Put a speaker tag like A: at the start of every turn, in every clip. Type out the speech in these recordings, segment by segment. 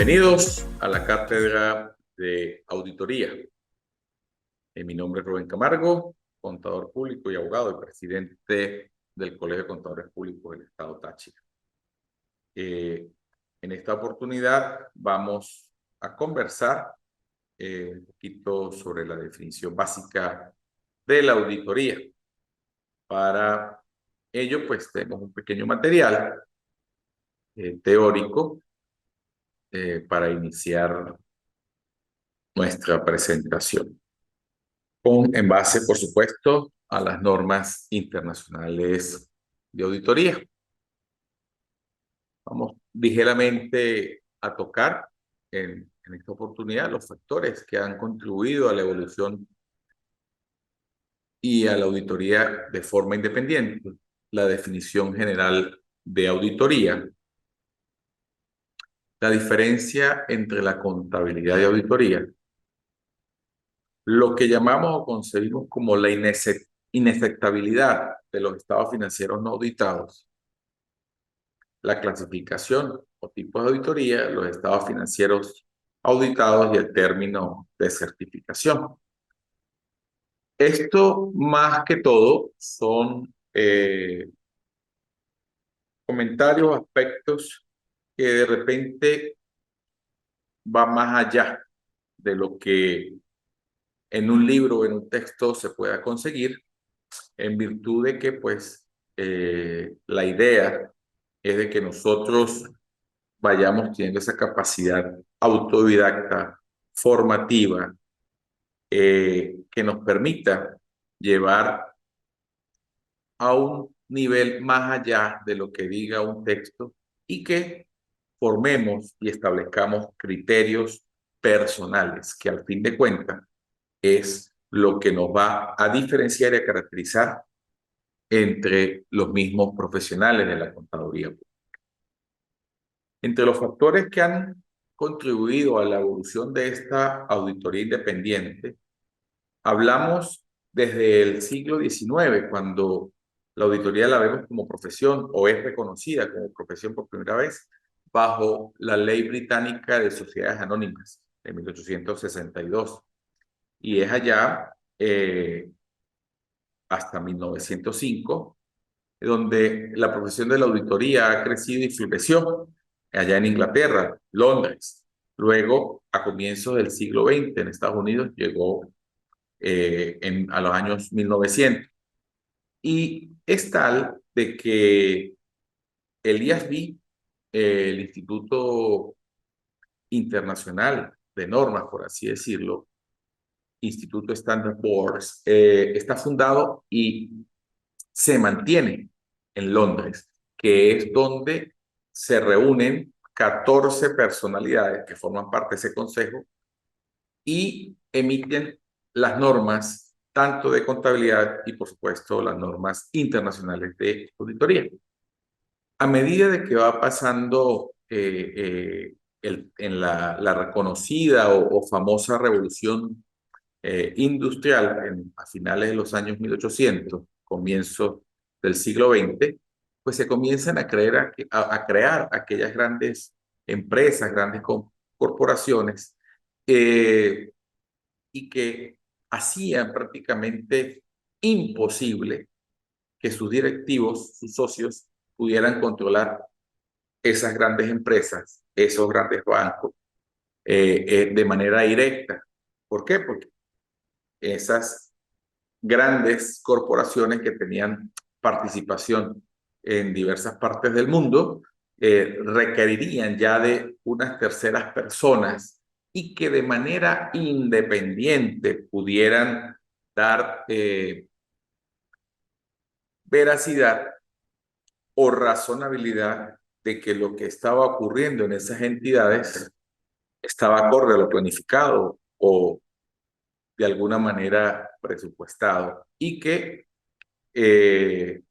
A: Bienvenidos a la Cátedra de Auditoría. Mi nombre es Rubén Camargo, contador público y abogado y presidente del Colegio de Contadores Públicos del Estado Táchira. En esta oportunidad vamos a conversar un poquito sobre la definición básica de la auditoría. Para ello, pues tenemos un pequeño material teórico para iniciar nuestra presentación, en base, por supuesto, a las normas internacionales de auditoría. Vamos ligeramente a tocar en esta oportunidad los factores que han contribuido a la evolución y a la auditoría de forma independiente, la definición general de auditoría, la diferencia entre la contabilidad y auditoría, lo que llamamos o concebimos como la inexactabilidad de los estados financieros no auditados, la clasificación o tipos de auditoría, los estados financieros auditados y el término de certificación. Esto, más que todo, son comentarios, aspectos que de repente van más allá de lo que en un libro o en un texto se pueda conseguir, en virtud de que, pues, la idea es de que nosotros vayamos teniendo esa capacidad autodidacta, formativa, que nos permita llevar a un nivel más allá de lo que diga un texto y que formemos y establezcamos criterios personales, que al fin de cuentas es lo que nos va a diferenciar y a caracterizar entre los mismos profesionales de la contaduría. Entre los factores que han contribuido a la evolución de esta auditoría independiente, hablamos desde el siglo XIX, cuando la auditoría la vemos como profesión o es reconocida como profesión por primera vez bajo la Ley Británica de Sociedades Anónimas de 1862. Y es allá hasta 1905, donde la profesión de la auditoría ha crecido y floreció allá en Inglaterra, Londres. Luego, a comienzos del siglo XX, en Estados Unidos, llegó a los años 1900. Y es tal de que el IASB, el Instituto Internacional de Normas, por así decirlo, Instituto Standard Boards, está fundado y se mantiene en Londres, que es donde se reúnen 14 personalidades que forman parte de ese consejo y emiten las normas tanto de contabilidad y, por supuesto, las normas internacionales de auditoría. A medida de que va pasando en la reconocida o famosa revolución industrial a finales de los años 1800, comienzo del siglo XX, pues se comienzan a crear aquellas grandes empresas, grandes corporaciones, y que hacían prácticamente imposible que sus directivos, sus socios, pudieran controlar esas grandes empresas, esos grandes bancos, de manera directa. ¿Por qué? Porque esas grandes corporaciones que tenían participación en diversas partes del mundo requerirían ya de unas terceras personas y que de manera independiente pudieran dar veracidad o razonabilidad de que lo que estaba ocurriendo en esas entidades estaba acorde a lo planificado o de alguna manera presupuestado, y que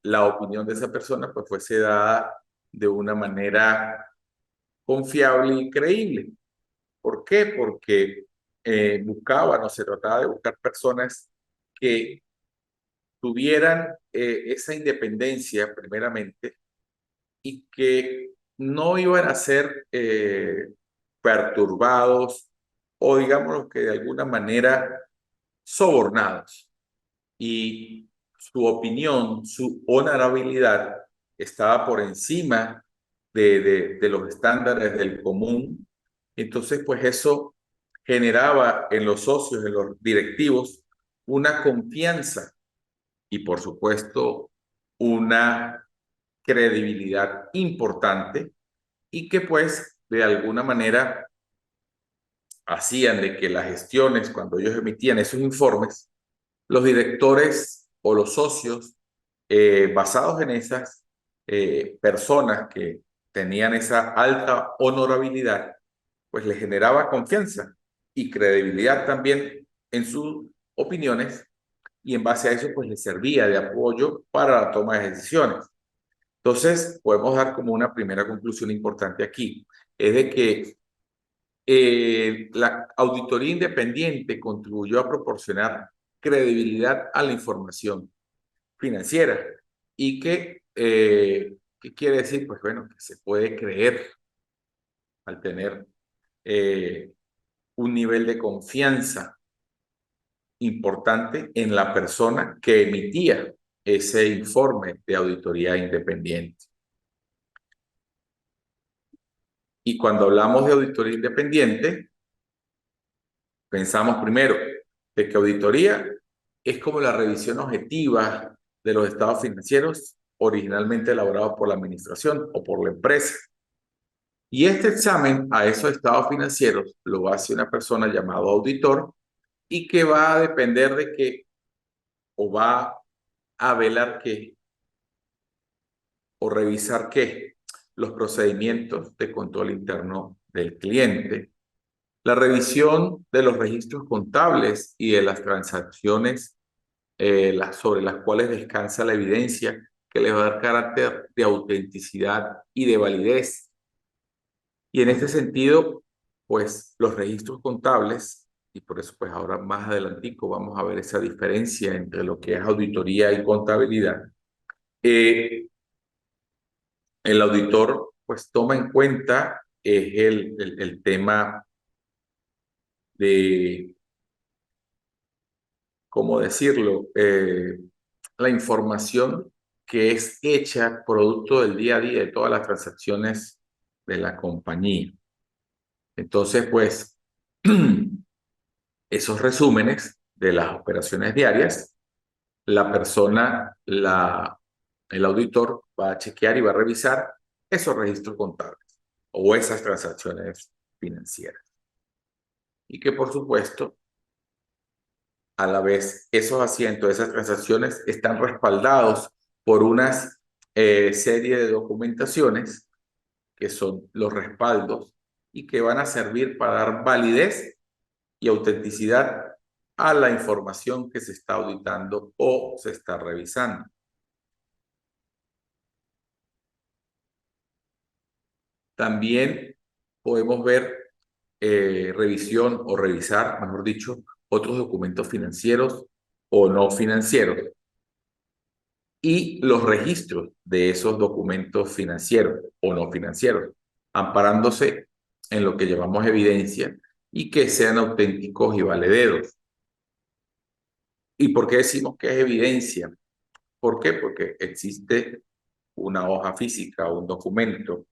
A: la opinión de esa persona pues fuese dada de una manera confiable y creíble. ¿Por qué? Porque buscaban o se trataba de buscar personas que tuvieran esa independencia primeramente y que no iban a ser perturbados o digamos que de alguna manera sobornados. Y su opinión, su honorabilidad estaba por encima de los estándares del común. Entonces, pues eso generaba en los socios, en los directivos, una confianza y, por supuesto, una credibilidad importante y que, pues, de alguna manera hacían de que las gestiones, cuando ellos emitían esos informes, los directores o los socios, basados en esas personas que tenían esa alta honorabilidad, pues les generaba confianza y credibilidad también en sus opiniones y en base a eso pues les servía de apoyo para la toma de decisiones. Entonces podemos dar como una primera conclusión importante aquí, es de que la auditoría independiente contribuyó a proporcionar credibilidad a la información financiera y que, ¿qué quiere decir? Pues bueno, que se puede creer al tener eh, un nivel de confianza importante en la persona que emitía ese informe de auditoría independiente. Y cuando hablamos de auditoría independiente, pensamos primero de que auditoría es como la revisión objetiva de los estados financieros originalmente elaborados por la administración o por la empresa. Y este examen a esos estados financieros lo hace una persona llamada auditor y que va a depender de que, o va a velar que, o revisar que los procedimientos de control interno del cliente, la revisión de los registros contables y de las transacciones sobre las cuales descansa la evidencia que les va a dar carácter de autenticidad y de validez. Y en este sentido, pues los registros contables, y por eso pues ahora más adelantico vamos a ver esa diferencia entre lo que es auditoría y contabilidad. El auditor pues toma en cuenta el tema de, ¿cómo decirlo? La información que es hecha producto del día a día de todas las transacciones de la compañía. Entonces, pues, esos resúmenes de las operaciones diarias, la persona, el auditor va a chequear y va a revisar esos registros contables o esas transacciones financieras. Y que, por supuesto, a la vez, esos asientos, esas transacciones están respaldados por una serie de documentaciones que son los respaldos y que van a servir para dar validez y autenticidad a la información que se está auditando o se está revisando. También podemos ver revisión o revisar, mejor dicho, otros documentos financieros o no financieros y los registros de esos documentos financieros o no financieros, amparándose en lo que llamamos evidencia y que sean auténticos y valederos. ¿Y por qué decimos que es evidencia? ¿Por qué? Porque existe una hoja física o un documento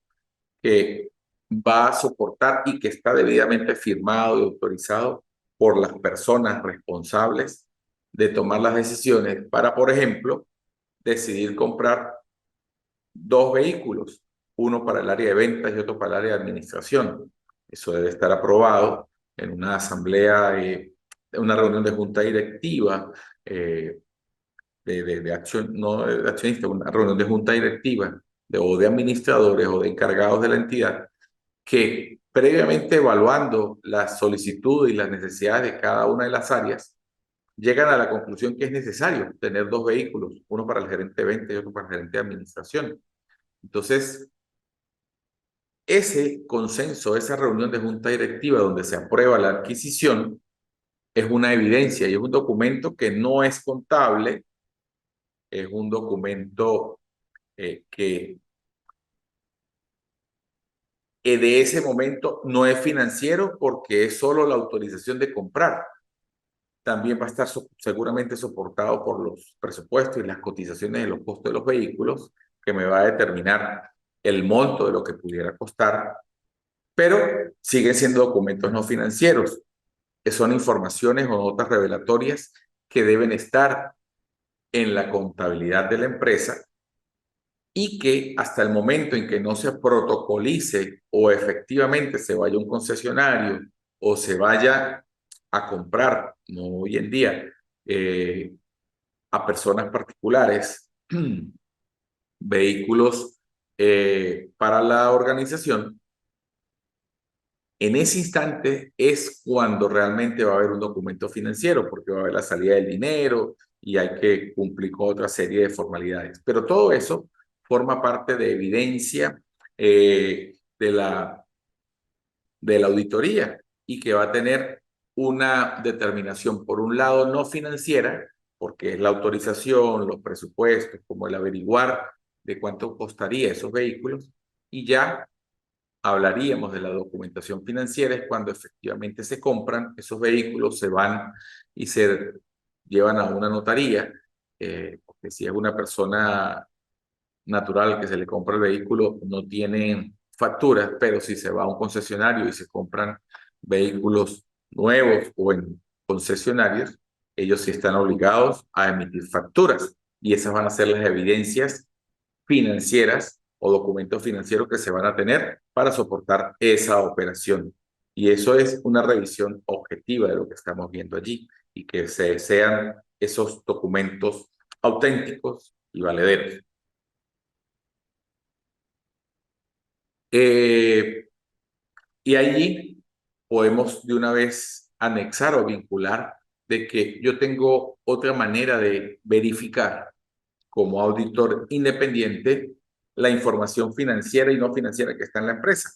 A: que va a soportar y que está debidamente firmado y autorizado por las personas responsables de tomar las decisiones para, por ejemplo, decidir comprar dos vehículos, uno para el área de ventas y otro para el área de administración. Eso debe estar aprobado en una asamblea, en una reunión de junta directiva, de acción, no de accionistas, una reunión de junta directiva o de administradores o de encargados de la entidad, que previamente evaluando las solicitudes y las necesidades de cada una de las áreas, llegan a la conclusión que es necesario tener dos vehículos, uno para el gerente de ventas y otro para el gerente de administración. Entonces, ese consenso, esa reunión de junta directiva donde se aprueba la adquisición, es una evidencia y es un documento que no es contable, es un documento que de ese momento no es financiero porque es solo la autorización de comprar. También va a estar seguramente soportado por los presupuestos y las cotizaciones de los costos de los vehículos, que me va a determinar el monto de lo que pudiera costar, pero siguen siendo documentos no financieros, que son informaciones o notas revelatorias que deben estar en la contabilidad de la empresa y que hasta el momento en que no se protocolice o efectivamente se vaya a un concesionario o se vaya a comprar, no hoy en día, a personas particulares vehículos para la organización, en ese instante es cuando realmente va a haber un documento financiero, porque va a haber la salida del dinero y hay que cumplir con otra serie de formalidades. Pero todo eso forma parte de evidencia de la auditoría y que va a tener una determinación, por un lado, no financiera, porque es la autorización, los presupuestos, como el averiguar de cuánto costaría esos vehículos, y ya hablaríamos de la documentación financiera, es cuando efectivamente se compran esos vehículos, se van y se llevan a una notaría, porque si es una persona natural que se le compra el vehículo, no tienen facturas, pero si se va a un concesionario y se compran vehículos nuevos o en concesionarios, ellos sí están obligados a emitir facturas y esas van a ser las evidencias financieras o documentos financieros que se van a tener para soportar esa operación. Y eso es una revisión objetiva de lo que estamos viendo allí y que sean esos documentos auténticos y valederos. Eh, y allí podemos de una vez anexar o vincular de que yo tengo otra manera de verificar como auditor independiente la información financiera y no financiera que está en la empresa.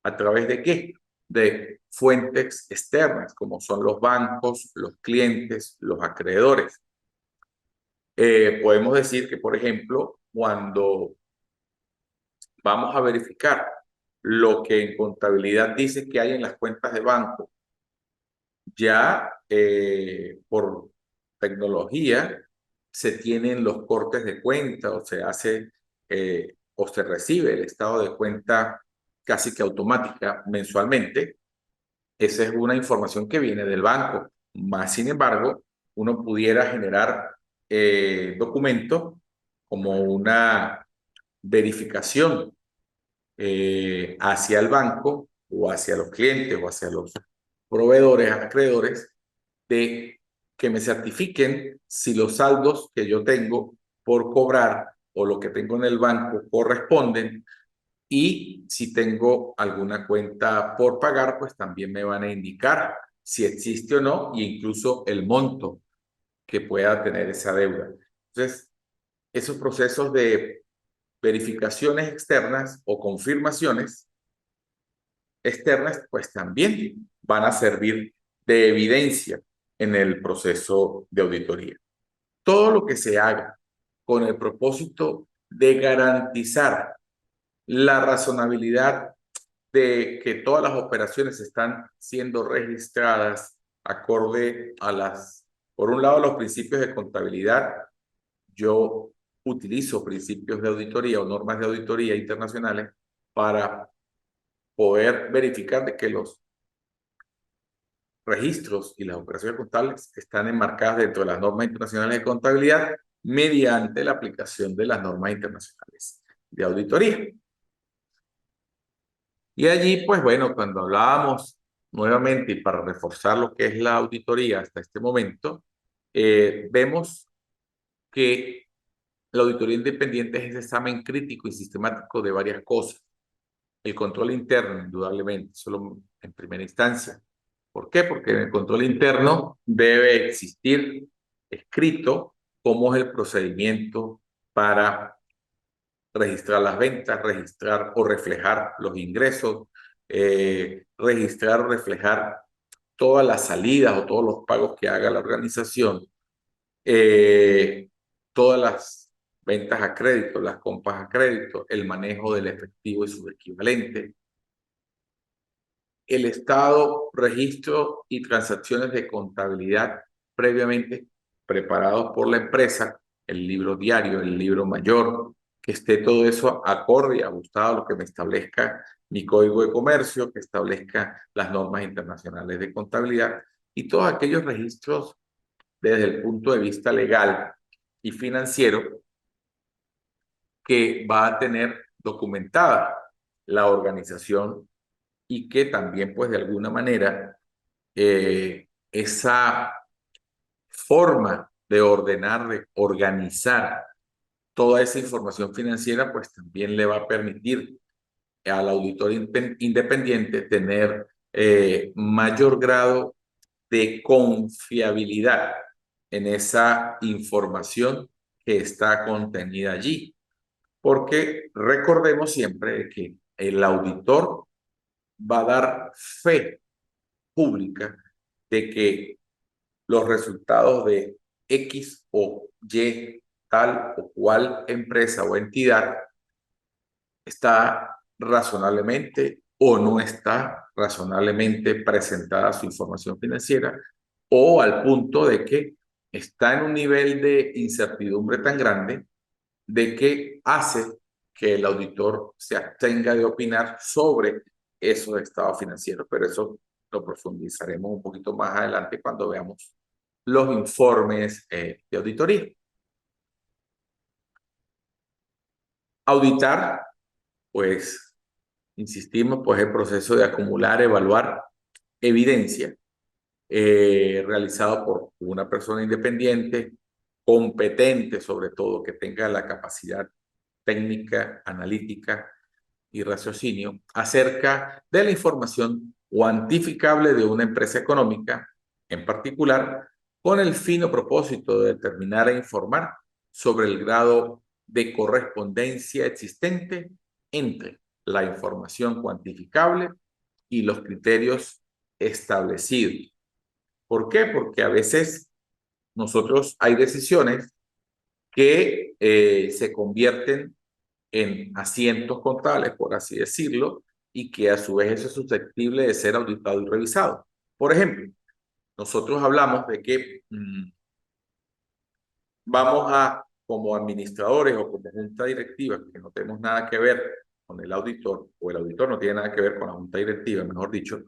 A: ¿A través de qué? De fuentes externas, como son los bancos, los clientes, los acreedores. Podemos decir que, por ejemplo, cuando vamos a verificar lo que en contabilidad dice que hay en las cuentas de banco, ya por tecnología se tienen los cortes de cuenta o se hace o se recibe el estado de cuenta casi que automática mensualmente. Esa es una información que viene del banco. Más sin embargo, uno pudiera generar documentos como una verificación hacia el banco o hacia los clientes o hacia los proveedores, acreedores, de que me certifiquen si los saldos que yo tengo por cobrar o lo que tengo en el banco corresponden, y si tengo alguna cuenta por pagar, pues también me van a indicar si existe o no e incluso el monto que pueda tener esa deuda. Entonces, esos procesos de verificaciones externas o confirmaciones externas, pues también van a servir de evidencia en el proceso de auditoría. Todo lo que se haga con el propósito de garantizar la razonabilidad de que todas las operaciones están siendo registradas acorde a por un lado, los principios de contabilidad. Yo utilizo principios de auditoría o normas de auditoría internacionales para poder verificar de que los registros y las operaciones contables están enmarcadas dentro de las normas internacionales de contabilidad mediante la aplicación de las normas internacionales de auditoría. Y allí, pues bueno, cuando hablábamos nuevamente y para reforzar lo que es la auditoría hasta este momento, vemos que la auditoría independiente es ese examen crítico y sistemático de varias cosas. El control interno, indudablemente, solo en primera instancia. ¿Por qué? Porque en el control interno debe existir escrito cómo es el procedimiento para registrar las ventas, registrar o reflejar los ingresos, registrar o reflejar todas las salidas o todos los pagos que haga la organización, eh, todas las ventas a crédito, las compras a crédito, el manejo del efectivo y su equivalente, el estado, registro y transacciones de contabilidad previamente preparados por la empresa, el libro diario, el libro mayor, que esté todo eso acorde y ajustado a lo que me establezca mi código de comercio, que establezca las normas internacionales de contabilidad y todos aquellos registros desde el punto de vista legal y financiero que va a tener documentada la organización y que también, pues, de alguna manera, esa forma de ordenar, de organizar toda esa información financiera, pues también le va a permitir al auditor independiente tener mayor grado de confiabilidad en esa información que está contenida allí. Porque recordemos siempre que el auditor va a dar fe pública de que los resultados de X o Y, tal o cual empresa o entidad está razonablemente o no está razonablemente presentada su información financiera, o al punto de que está en un nivel de incertidumbre tan grande de que hace que el auditor se abstenga de opinar sobre esos estados financieros. Pero eso lo profundizaremos un poquito más adelante cuando veamos los informes de auditoría. Auditar, pues, insistimos, pues el proceso de acumular, evaluar evidencia realizado por una persona independiente, competente sobre todo, que tenga la capacidad técnica, analítica y raciocinio acerca de la información cuantificable de una empresa económica en particular, con el fino propósito de determinar e informar sobre el grado de correspondencia existente entre la información cuantificable y los criterios establecidos. ¿Por qué? Porque a veces nosotros hay decisiones que se convierten en asientos contables, por así decirlo, y que a su vez eso es susceptible de ser auditado y revisado. Por ejemplo, nosotros hablamos de que vamos a, como administradores o como junta directiva, que no tenemos nada que ver con el auditor, o el auditor no tiene nada que ver con la junta directiva, mejor dicho,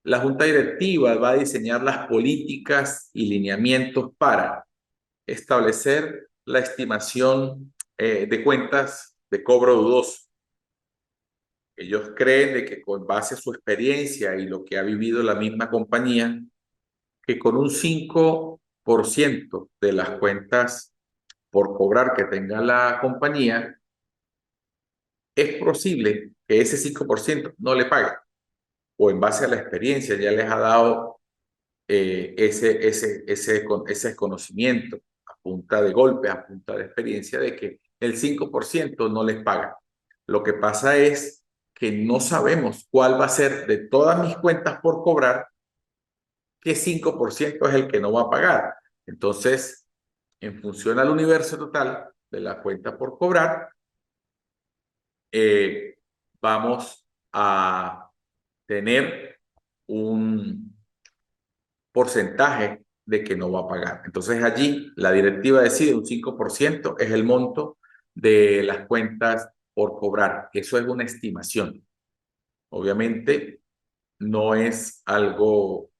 A: la junta directiva va a diseñar las políticas y lineamientos para establecer la estimación de cuentas de cobro dudoso. Ellos creen de que con base a su experiencia y lo que ha vivido la misma compañía, que con un 5% de las cuentas por cobrar que tenga la compañía, es posible que ese 5% no le pague. O en base a la experiencia ya les ha dado ese conocimiento a punta de golpes, a punta de experiencia, de que el 5% no les paga. Lo que pasa es que no sabemos cuál va a ser de todas mis cuentas por cobrar, qué 5% es el que no va a pagar. Entonces, en función al universo total de la cuenta por cobrar, vamos a tener un porcentaje de que no va a pagar. Entonces allí la directiva decide un 5% es el monto de las cuentas por cobrar. Eso es una estimación. Obviamente no es algo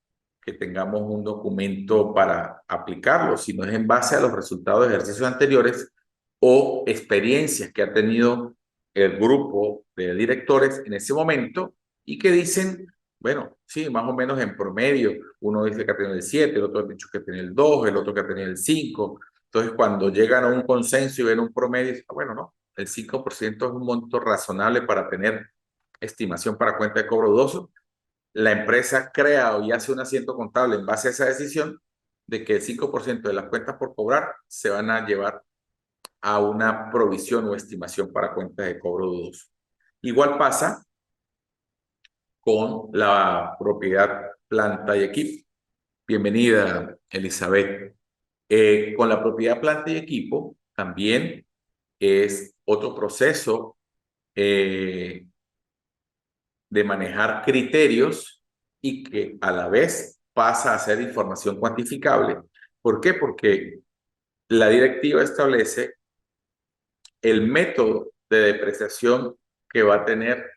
A: que tengamos un documento para aplicarlo, sino es en base a los resultados de ejercicios anteriores o experiencias que ha tenido el grupo de directores en ese momento y que dicen, bueno, sí, más o menos en promedio, uno dice que ha tenido el 7, el otro ha dicho que ha tenido el 2, el otro que ha tenido el 5. Entonces, cuando llegan a un consenso y ven un promedio, dicen, bueno, no, el 5% es un monto razonable para tener estimación para cuenta de cobro dudoso. La empresa crea y hace un asiento contable en base a esa decisión de que el 5% de las cuentas por cobrar se van a llevar a una provisión o estimación para cuentas de cobro dudoso. Igual pasa con la propiedad, planta y equipo. Bienvenida, Elizabeth. Con la propiedad, planta y equipo también es otro proceso de manejar criterios y que a la vez pasa a ser información cuantificable. ¿Por qué? Porque la directiva establece el método de depreciación que va a tener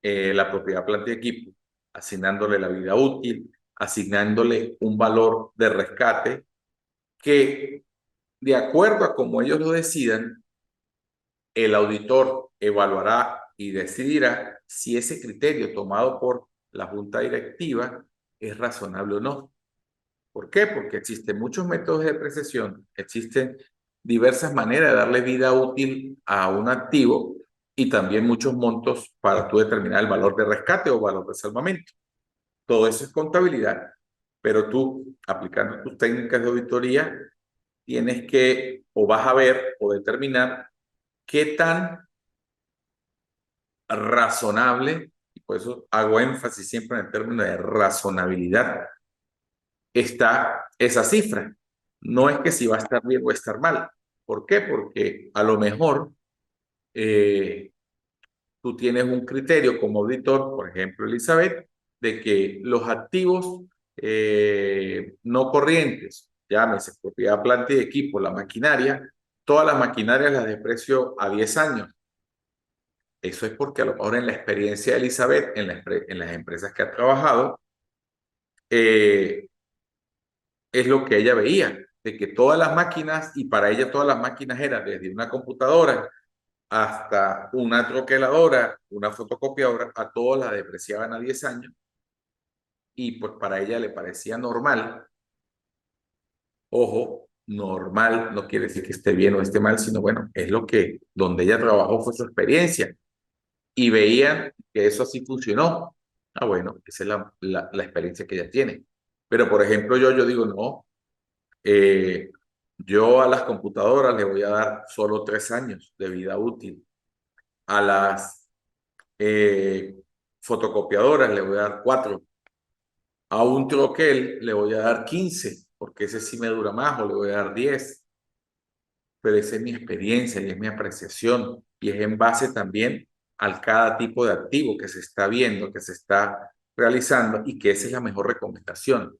A: la propiedad, planta y equipo, asignándole la vida útil, asignándole un valor de rescate que, de acuerdo a cómo ellos lo decidan, el auditor evaluará y decidirá si ese criterio tomado por la junta directiva es razonable o no. ¿Por qué? Porque existen muchos métodos de depreciación, existen diversas maneras de darle vida útil a un activo y también muchos montos para tú determinar el valor de rescate o valor de salvamento. Todo eso es contabilidad, pero tú, aplicando tus técnicas de auditoría, tienes que o vas a ver o determinar qué tan razonable, y por eso hago énfasis siempre en el término de razonabilidad, está esa cifra. No es que si va a estar bien o estar mal. ¿Por qué? Porque a lo mejor tú tienes un criterio como auditor, por ejemplo, Elizabeth, de que los activos no corrientes, llámese propiedad, planta y equipo, la maquinaria, todas las maquinarias las desprecio a 10 años. Eso es porque a lo mejor en la experiencia de Elizabeth, en las empresas que ha trabajado, eh, es lo que ella veía, de que todas las máquinas, y para ella todas las máquinas eran desde una computadora hasta una troqueladora, una fotocopiadora, a todas las depreciaban a 10 años, y pues para ella le parecía normal. Ojo, normal no quiere decir que esté bien o esté mal, sino bueno, es lo que, donde ella trabajó fue su experiencia, y veían que eso así funcionó. Ah, bueno, esa es la experiencia que ella tiene. Pero, por ejemplo, yo digo, no, yo a las computadoras le voy a dar solo 3 años de vida útil. A las fotocopiadoras le voy a dar 4. A un troquel le voy a dar 15, porque ese sí me dura más, o le voy a dar 10. Pero esa es mi experiencia y es mi apreciación, y es en base también al cada tipo de activo que se está viendo, que se está realizando, y que esa es la mejor recomendación,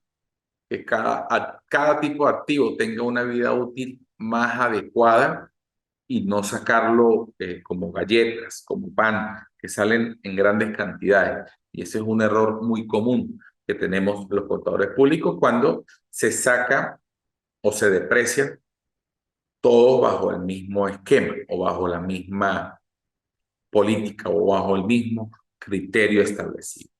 A: que cada tipo de activo tenga una vida útil más adecuada y no sacarlo como galletas, como pan, que salen en grandes cantidades. Y ese es un error muy común que tenemos los contadores públicos cuando se saca o se deprecia todo bajo el mismo esquema o bajo la misma política o bajo el mismo criterio establecido.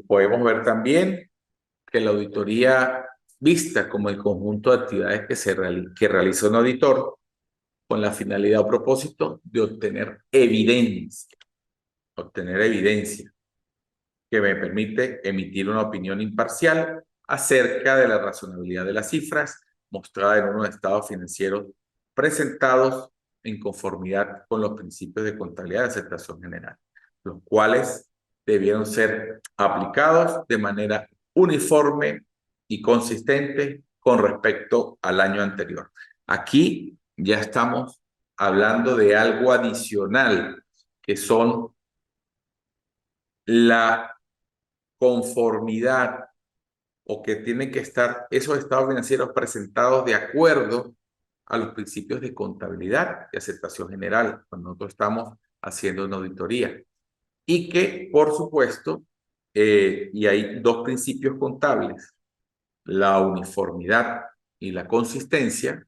A: Podemos ver también que la auditoría vista como el conjunto de actividades que realiza un auditor con la finalidad o propósito de obtener evidencia que me permite emitir una opinión imparcial acerca de la razonabilidad de las cifras mostradas en unos estados financieros presentados en conformidad con los principios de contabilidad de aceptación general, los cuales debieron ser aplicados de manera uniforme y consistente con respecto al año anterior. Aquí ya estamos hablando de algo adicional, que son la conformidad, o que tienen que estar esos estados financieros presentados de acuerdo a los principios de contabilidad y aceptación general cuando nosotros estamos haciendo una auditoría. Y que, por supuesto, y hay dos principios contables, la uniformidad y la consistencia,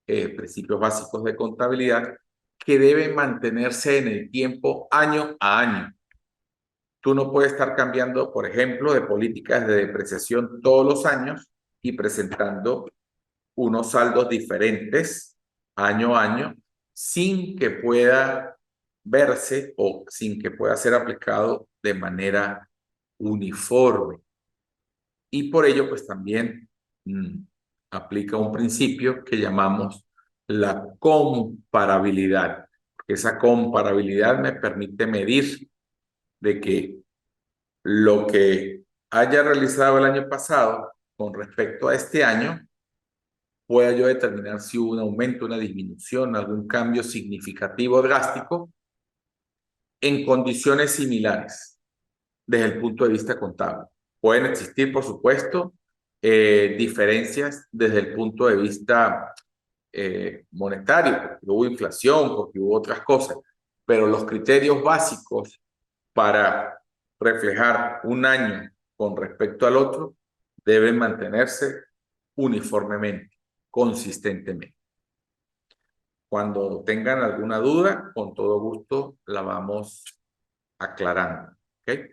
A: principios básicos de contabilidad, que deben mantenerse en el tiempo año a año. Tú no puedes estar cambiando, por ejemplo, de políticas de depreciación todos los años y presentando unos saldos diferentes año a año sin que pueda verse o sin que pueda ser aplicado de manera uniforme. Y por ello, pues también aplica un principio que llamamos la comparabilidad. Esa comparabilidad me permite medir de que lo que haya realizado el año pasado con respecto a este año pueda yo determinar si hubo un aumento, una disminución, algún cambio significativo, drástico, en condiciones similares desde el punto de vista contable. Pueden existir, por supuesto, diferencias desde el punto de vista monetario, porque hubo inflación, porque hubo otras cosas, pero los criterios básicos para reflejar un año con respecto al otro deben mantenerse uniformemente, consistentemente. Cuando tengan alguna duda, con todo gusto la vamos aclarando. ¿Okay?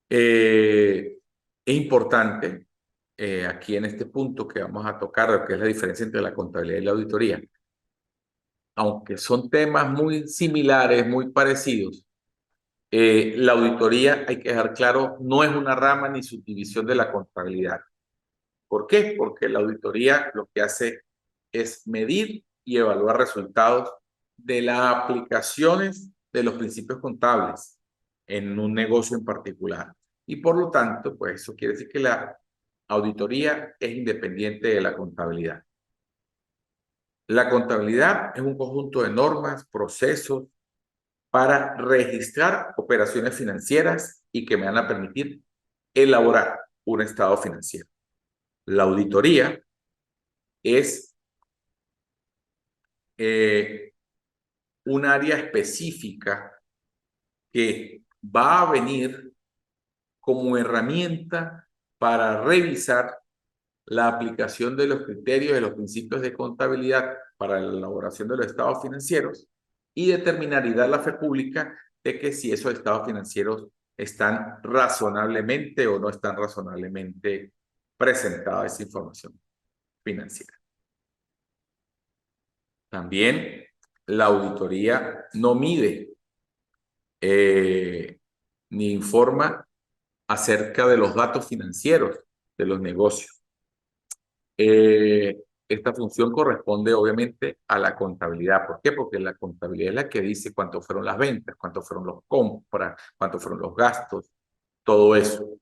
A: Es importante aquí en este punto que vamos a tocar, lo que es la diferencia entre la contabilidad y la auditoría. Aunque son temas muy similares, muy parecidos, la auditoría, hay que dejar claro, no es una rama ni subdivisión de la contabilidad. ¿Por qué? Porque la auditoría lo que hace es medir y evaluar resultados de las aplicaciones de los principios contables en un negocio en particular. Y por lo tanto, pues eso quiere decir que la auditoría es independiente de la contabilidad. La contabilidad es un conjunto de normas, procesos para registrar operaciones financieras y que me van a permitir elaborar un estado financiero. La auditoría es un área específica que va a venir como herramienta para revisar la aplicación de los criterios de los principios de contabilidad para la elaboración de los estados financieros y determinar y dar la fe pública de que si esos estados financieros están razonablemente o no están razonablemente presentada esa información financiera. También la auditoría no mide ni informa acerca de los datos financieros de los negocios. Esta función corresponde obviamente a la contabilidad. ¿Por qué? Porque la contabilidad es la que dice cuánto fueron las ventas, cuántos fueron los compras, cuántos fueron los gastos, todo eso.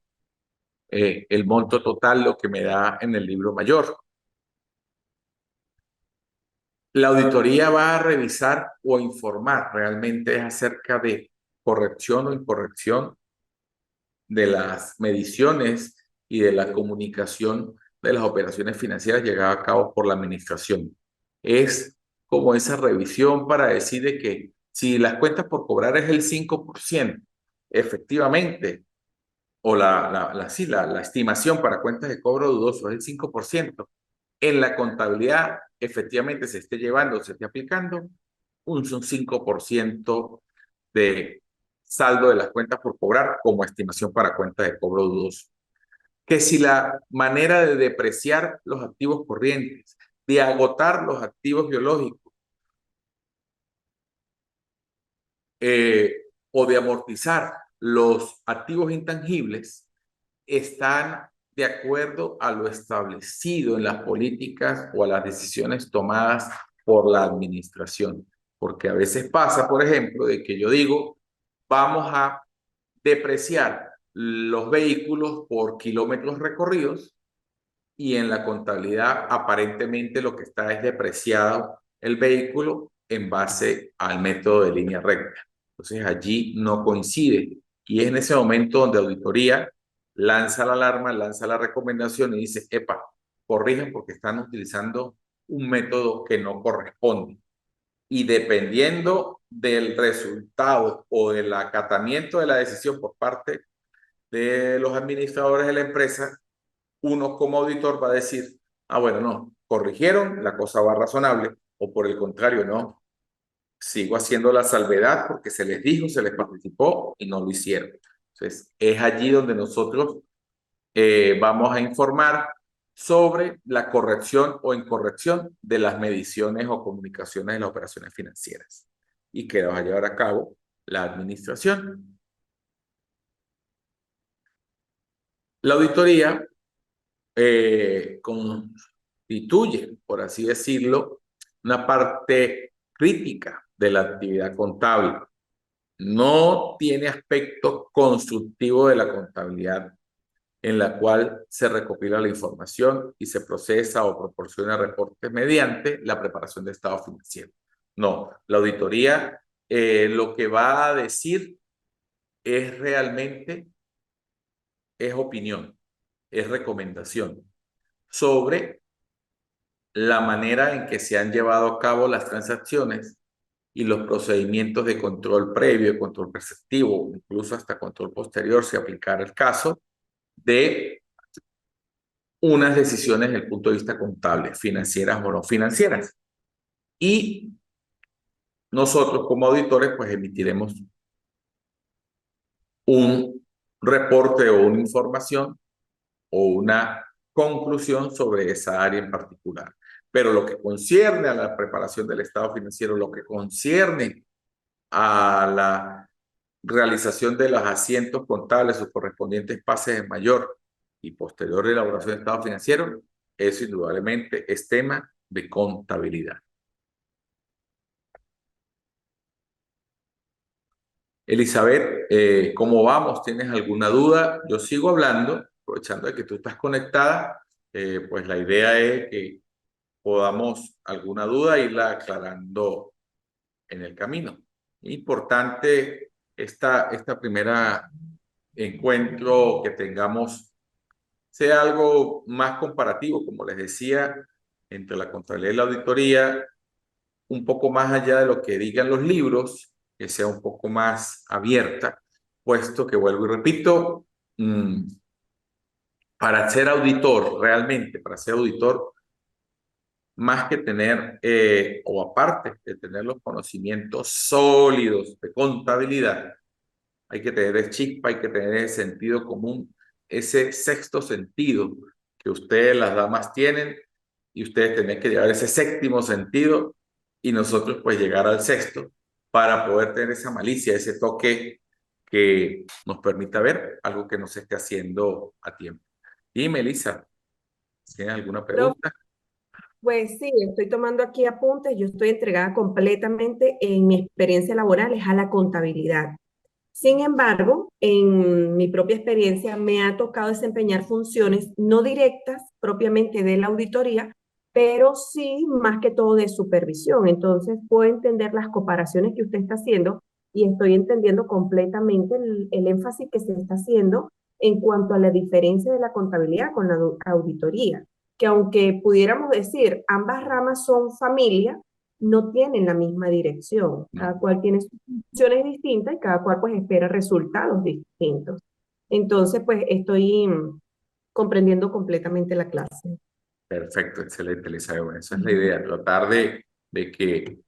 A: El monto total, lo que me da en el libro mayor. La auditoría va a revisar o informar realmente acerca de corrección o incorrección de las mediciones y de la comunicación de las operaciones financieras llevadas a cabo por la administración. Es como esa revisión para decir de que si las cuentas por cobrar es el 5%, efectivamente, o la estimación para cuentas de cobro dudoso es el 5%, en la contabilidad efectivamente se esté llevando, se esté aplicando un 5% de saldo de las cuentas por cobrar como estimación para cuentas de cobro dudoso. Que si la manera de depreciar los activos corrientes, de agotar los activos biológicos o de amortizar los activos intangibles están de acuerdo a lo establecido en las políticas o a las decisiones tomadas por la administración. Porque a veces pasa, por ejemplo, de que yo digo, vamos a depreciar los vehículos por kilómetros recorridos y en la contabilidad aparentemente lo que está es depreciado el vehículo en base al método de línea recta. Entonces allí no coincide y es en ese momento donde auditoría lanza la alarma, lanza la recomendación y dice, epa, corrijan porque están utilizando un método que no corresponde. Y dependiendo del resultado o del acatamiento de la decisión por parte de los administradores de la empresa, uno como auditor va a decir, ah, bueno, no, corrigieron, la cosa va razonable, o por el contrario, no, sigo haciendo la salvedad porque se les dijo, se les participó y no lo hicieron. Entonces, es allí donde nosotros vamos a informar sobre la corrección o incorrección de las mediciones o comunicaciones de las operaciones financieras y que va a llevar a cabo la administración. La auditoría constituye, por así decirlo, una parte crítica de la actividad contable. No tiene aspecto constructivo de la contabilidad en la cual se recopila la información y se procesa o proporciona reportes mediante la preparación de estado financiero. No, la auditoría lo que va a decir es realmente, es opinión, es recomendación sobre la manera en que se han llevado a cabo las transacciones y los procedimientos de control previo, control preceptivo, incluso hasta control posterior, si aplicara el caso, de unas decisiones desde el punto de vista contable, financieras o no financieras. Y nosotros como auditores, pues emitiremos un reporte o una información o una conclusión sobre esa área en particular. Pero lo que concierne a la preparación del estado financiero, lo que concierne a la realización de los asientos contables, sus correspondientes pases de mayor y posterior elaboración de estado financiero, eso indudablemente es tema de contabilidad. Elizabeth, ¿cómo vamos? ¿Tienes alguna duda? Yo sigo hablando, aprovechando de que tú estás conectada, pues la idea es que podamos alguna duda irla aclarando en el camino. Importante esta primera encuentro que tengamos sea algo más comparativo, como les decía, entre la contabilidad y la auditoría, un poco más allá de lo que digan los libros, que sea un poco más abierta, puesto que vuelvo y repito, para ser auditor, realmente, para ser auditor, más que tener, o aparte de tener los conocimientos sólidos de contabilidad, hay que tener el chispa, hay que tener el sentido común, ese sexto sentido que ustedes, las damas, tienen, y ustedes tienen que llevar ese séptimo sentido, y nosotros pues llegar al sexto, para poder tener esa malicia, ese toque que nos permita ver algo que no se esté haciendo a tiempo. Y Melissa, ¿tienes alguna
B: Profe,
A: pregunta?
B: pues sí, estoy tomando aquí apuntes. Yo estoy entregada completamente en mi experiencia laboral es a la contabilidad. Sin embargo, en mi propia experiencia me ha tocado desempeñar funciones no directas propiamente de la auditoría, pero sí más que todo de supervisión. Entonces puedo entender las comparaciones que usted está haciendo y estoy entendiendo completamente el énfasis que se está haciendo en cuanto a la diferencia de la contabilidad con la auditoría, que aunque pudiéramos decir ambas ramas son familia, no tienen la misma dirección.
A: No,
B: Cada cual tiene sus funciones distintas y cada cual pues espera resultados distintos. Entonces, pues estoy comprendiendo completamente la clase.
A: perfecto, excelente, Elizabeth. Bueno, esa es la idea, tratar de que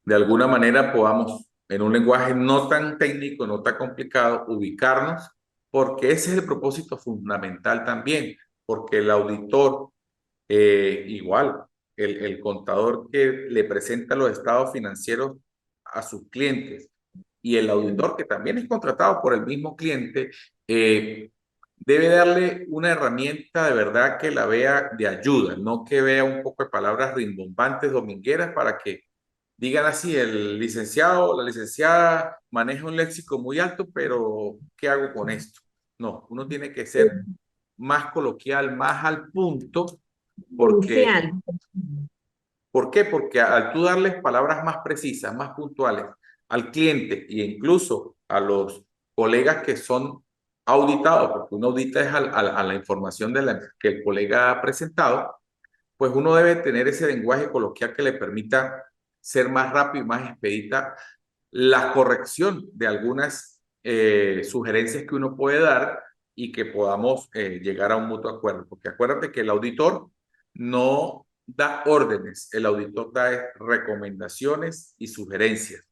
A: de alguna manera podamos, en un lenguaje no tan técnico, no tan complicado, ubicarnos, porque ese es el propósito fundamental también, porque el auditor, igual, el contador que le presenta los estados financieros a sus clientes y el auditor que también es contratado por el mismo cliente, debe darle una herramienta de verdad que la vea de ayuda, no que vea un poco de palabras rimbombantes, domingueras, para que digan así, el licenciado o la licenciada maneja un léxico muy alto, pero ¿qué hago con esto? No, uno tiene que ser más coloquial, más al punto, porque,
B: Inicial.
A: ¿por qué? Porque al tú darles palabras más precisas, más puntuales al cliente e incluso a los colegas que son auditados, porque uno audita es a la información que el colega ha presentado, pues uno debe tener ese lenguaje coloquial que le permita ser más rápido y más expedita la corrección de algunas sugerencias que uno puede dar y que podamos llegar a un mutuo acuerdo. Porque acuérdate que el auditor no da órdenes, el auditor da recomendaciones y sugerencias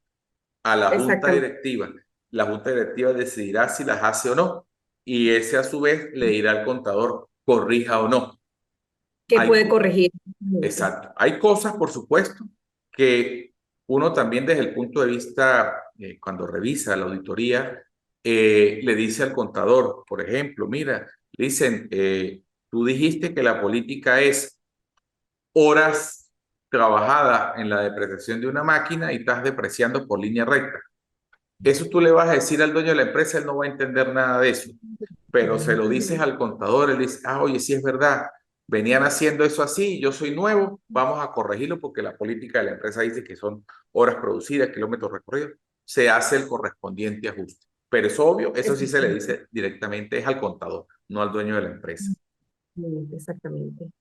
A: a la junta
B: Exactamente.
A: directiva. La junta directiva decidirá si las hace o no, y ese a su vez le dirá al contador corrija o no.
B: Que
A: Hay,
B: puede corregir.
A: exacto. Hay cosas, por supuesto, que uno también desde el punto de vista, cuando revisa la auditoría, le dice al contador, por ejemplo, mira, le dicen, tú dijiste que la política es horas trabajadas en la depreciación de una máquina y estás depreciando por línea recta. Eso tú le vas a decir al dueño de la empresa, él no va a entender nada de eso. pero se lo dices al contador, él dice, ah, oye, sí es verdad, venían haciendo eso así, yo soy nuevo, vamos a corregirlo porque la política de la empresa dice que son horas producidas, kilómetros recorridos, se hace el correspondiente ajuste. Pero es obvio, eso sí se le
B: Exactamente,
A: dice directamente es al contador, no al dueño de la empresa.
B: exactamente.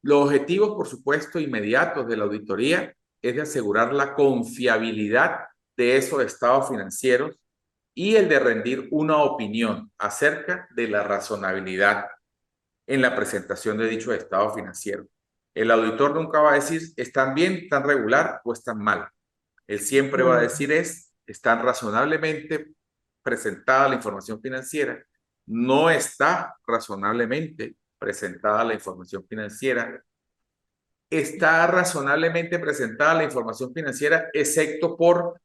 A: Los objetivos, por supuesto, inmediatos de la auditoría es de asegurar la confiabilidad de esos estados financieros y el de rendir una opinión acerca de la razonabilidad en la presentación de dicho estado financiero. El auditor nunca va a decir están bien, están regular o están mal. Él siempre va a
B: Mm,
A: decir están razonablemente presentada la información financiera, no está razonablemente presentada la información financiera, está razonablemente presentada la información financiera, excepto por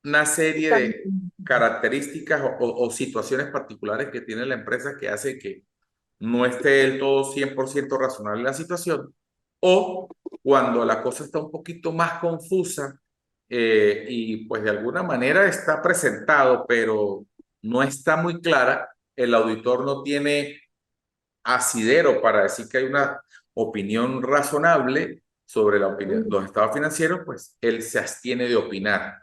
A: una serie de
B: también.
A: características o situaciones particulares que tiene la empresa que hace que no esté del todo 100% razonable la situación, o cuando la cosa está un poquito más confusa y pues de alguna manera está presentado, pero no está muy clara, el auditor no tiene asidero para decir que hay una opinión razonable sobre la opinión,
B: Mm,
A: los estados financieros, pues él se abstiene de opinar.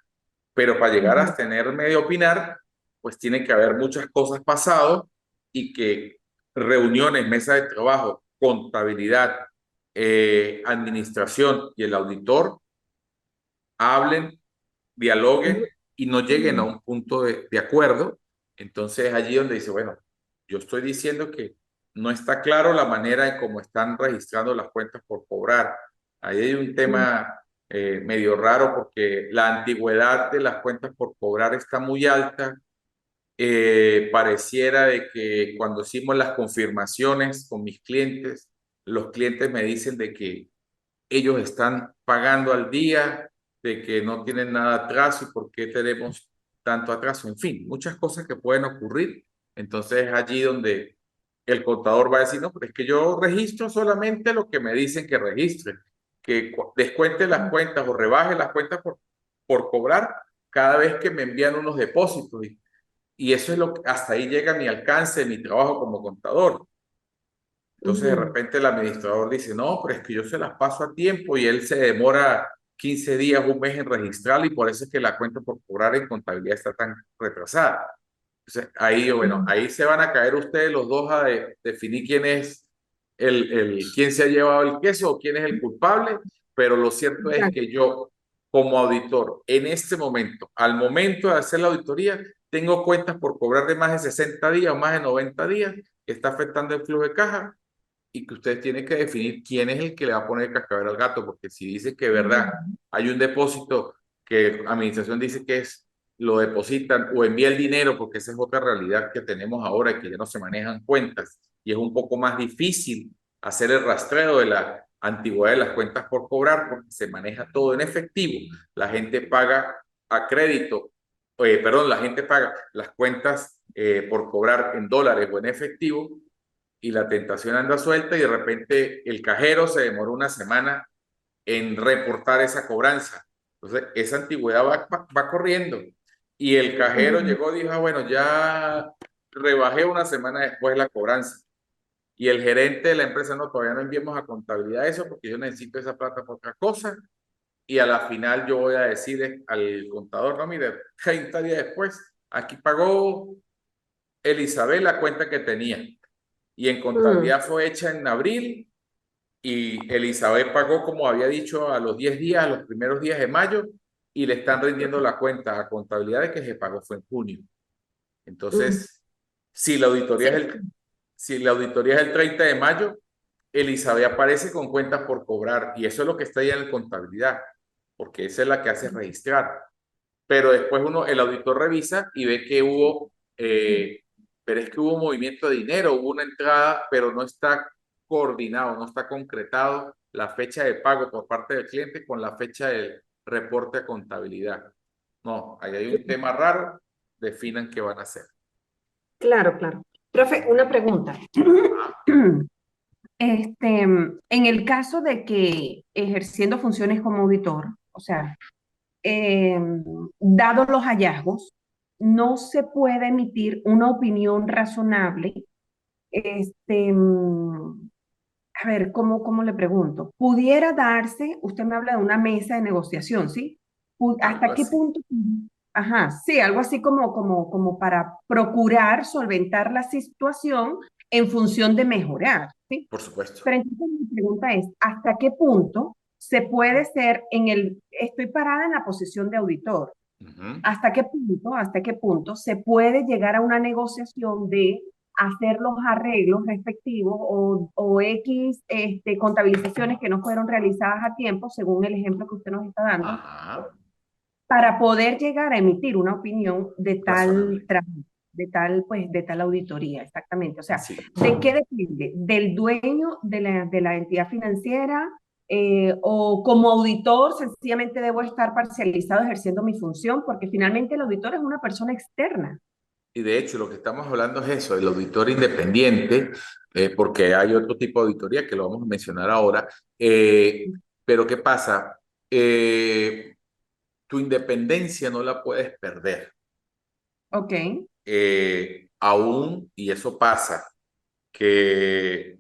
A: Pero para llegar a
B: ujú,
A: abstenerme de opinar, pues tiene que haber muchas cosas pasado y que reuniones, mesa de trabajo, contabilidad, administración y el auditor hablen,
B: ujú,
A: dialoguen y no lleguen a
B: ujú.
A: un punto de acuerdo. Entonces allí donde dice, bueno, yo estoy diciendo que no está claro la manera en cómo están registrando las cuentas por cobrar. Ahí hay un tema medio raro porque la antigüedad de las cuentas por cobrar está muy alta. Pareciera de que cuando hicimos las confirmaciones con mis clientes, los clientes me dicen de que ellos están pagando al día, de que no tienen nada atraso y por qué tenemos tanto atraso. En fin, muchas cosas que pueden ocurrir. Entonces es allí donde el contador va a decir, no, pero es que yo registro solamente lo que me dicen que registre, que descuente las cuentas o rebaje las cuentas por cobrar cada vez que me envían unos depósitos. Y eso es lo que hasta ahí llega mi alcance, mi trabajo como contador. Entonces de
B: Ujú.
A: repente el administrador dice, no, pero es que yo se las paso a tiempo y él se demora 15 días, un mes en registrarla y por eso es que la cuenta por cobrar en contabilidad está tan retrasada. Entonces ahí, bueno,
B: Mm,
A: ahí se van a caer ustedes los dos a definir quién es quién se ha llevado el queso o quién es el culpable, pero lo cierto es
B: exacto.
A: que yo como auditor en este momento, al momento de hacer la auditoría, tengo cuentas por cobrar de más de 60 días o más de 90 días que está afectando el flujo de caja y que usted tiene que definir quién es el que le va a poner el cascabel al gato, porque si dice que es verdad,
B: Ujú.
A: hay un depósito que la administración dice que es, lo depositan o envía el dinero, porque esa es otra realidad que tenemos ahora y que ya no se manejan cuentas y es un poco más difícil hacer el rastreo de la antigüedad de las cuentas por cobrar porque se maneja todo en efectivo. La gente paga a crédito, perdón, la gente paga las cuentas por cobrar en dólares o en efectivo y la tentación anda suelta y de repente el cajero se demoró una semana en reportar esa cobranza. Entonces, esa antigüedad va corriendo. Y el cajero
B: Ujú.
A: llegó y dijo, ah, bueno, ya rebajé una semana después la cobranza. Y el gerente de la empresa, no, todavía no enviemos a contabilidad eso porque yo necesito esa plata para otra cosa. Y a la final yo voy a decir al contador, no, mire, 30 días después, aquí pagó Elizabeth la cuenta que tenía y en
B: Mm,
A: contabilidad fue hecha en abril y Elizabeth pagó como había dicho a los 10 días, a los primeros días de mayo y le están rindiendo la cuenta a contabilidad de que se pagó fue en junio.
B: mm.
A: Entonces, si la auditoría
B: Sí,
A: es si la auditoría es el 30 de mayo, Elizabeth aparece con cuentas por cobrar y eso es lo que está ahí en la contabilidad, porque esa es la que hace registrar. Pero después el auditor revisa y ve que pero es que hubo movimiento de dinero, hubo una entrada, pero no está coordinado, no está concretado la fecha de pago por parte del cliente con la fecha del reporte de contabilidad. No, ahí hay un tema raro, definan qué van a hacer.
B: claro, claro. Profe, una pregunta. En el caso de que ejerciendo funciones como auditor, o sea, dados los hallazgos, no se puede emitir una opinión razonable. Este, a ver, ¿cómo le pregunto? Pudiera darse, usted me habla de una mesa de negociación, ¿sí?
A: algo
B: ¿Hasta qué
A: así,
B: punto? Ajá, sí, algo así como para procurar solventar la situación en función de mejorar, ¿sí?
A: por supuesto.
B: Pero entonces mi pregunta es, ¿hasta qué punto se puede ser estoy parada en la posición de auditor?
A: Ujú.
B: ¿Hasta qué punto se puede llegar a una negociación de hacer los arreglos respectivos o X contabilizaciones que no fueron realizadas a tiempo, según el ejemplo que usted nos está dando,
A: Ajá,
B: para poder llegar a emitir una opinión
A: razonable.
B: de tal auditoría, exactamente? O sea,
A: Sí.
B: ¿de qué depende? ¿Del dueño de la entidad financiera? ¿O como auditor sencillamente debo estar parcializado ejerciendo mi función? Porque finalmente el auditor es una persona externa.
A: Y de hecho, lo que estamos hablando es eso, el auditor independiente, porque hay otro tipo de auditoría que lo vamos a mencionar ahora. Pero ¿qué pasa? Tu independencia no la puedes perder.
B: Ok.
A: Aún, y eso pasa, que en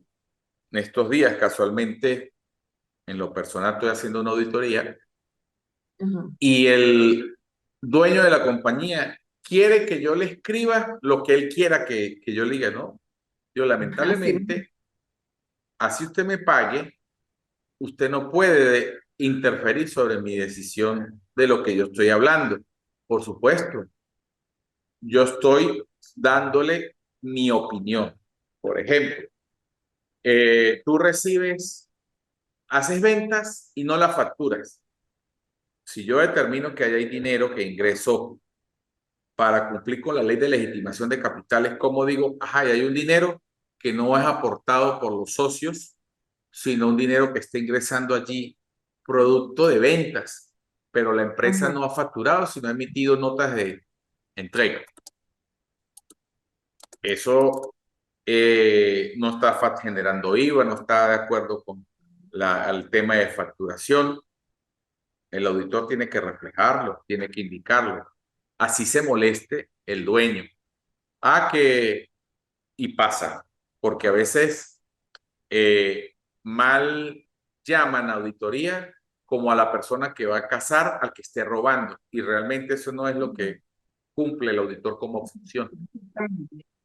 A: estos días casualmente, en lo personal, estoy haciendo una auditoría
B: Ajá.
A: y el dueño de la compañía quiere que yo le escriba lo que él quiera que yo le diga, ¿no? Yo
B: Así.
A: lamentablemente, así usted me pague, usted no puede interferir sobre mi decisión de lo que yo estoy hablando. Por supuesto, yo estoy dándole mi opinión. Por ejemplo, tú haces ventas y no las facturas. Si yo determino que hay dinero que ingresó para cumplir con la ley de legitimación de capitales, ¿cómo digo? Ajá, y hay un dinero que no es aportado por los socios, sino un dinero que está ingresando allí producto de ventas, pero la empresa
B: Ajá.
A: no ha facturado, sino ha emitido notas de entrega. Eso no está generando IVA, no está de acuerdo con el tema de facturación. El auditor tiene que reflejarlo, tiene que indicarlo. Así se moleste el dueño. Ah, y pasa, porque a veces mal llaman a auditoría como a la persona que va a cazar al que esté robando, y realmente eso no es lo que cumple el auditor como función,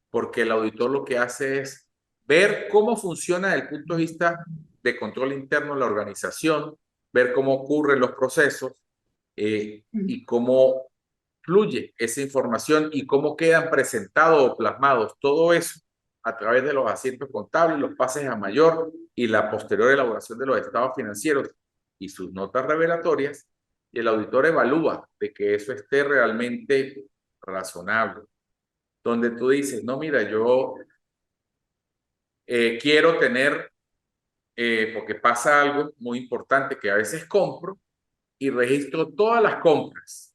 A: porque el auditor lo que hace es ver cómo funciona desde el punto de vista de control interno la organización, ver cómo ocurren los procesos y cómo fluye esa información y cómo quedan presentados o plasmados todo eso a través de los asientos contables, los pases a mayor y la posterior elaboración de los estados financieros y sus notas revelatorias, y el auditor evalúa de que eso esté realmente razonable. Donde tú dices, no, mira, yo quiero tener, porque pasa algo muy importante, que a veces compro y registro todas las compras.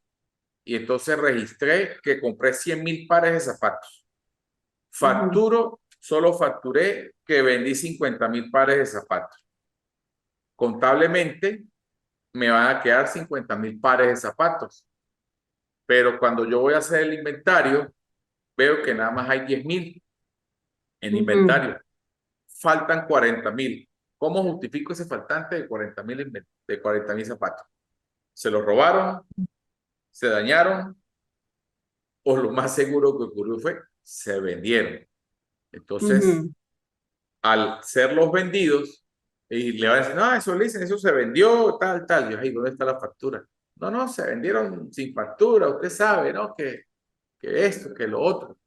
A: Y entonces registré que compré 100.000 pares de zapatos.
B: Ujú.
A: Solo facturé que vendí 50.000 pares de zapatos. Contablemente me van a quedar 50.000 pares de zapatos. Pero cuando yo voy a hacer el inventario, veo que nada más hay 10.000 en
B: Ujú.
A: inventario. Faltan 40.000. ¿Cómo justifico ese faltante de 40.000 zapatos? ¿Se los robaron? ¿Se dañaron? ¿O lo más seguro que ocurrió fue se vendieron? Entonces,
B: Ujú.
A: al ser los vendidos, y le van a decir, no, eso le dicen, eso se vendió, tal, tal. Yo, ay, ¿dónde está la factura? No, no, se vendieron sin factura, usted sabe, ¿no? Que esto, que lo otro.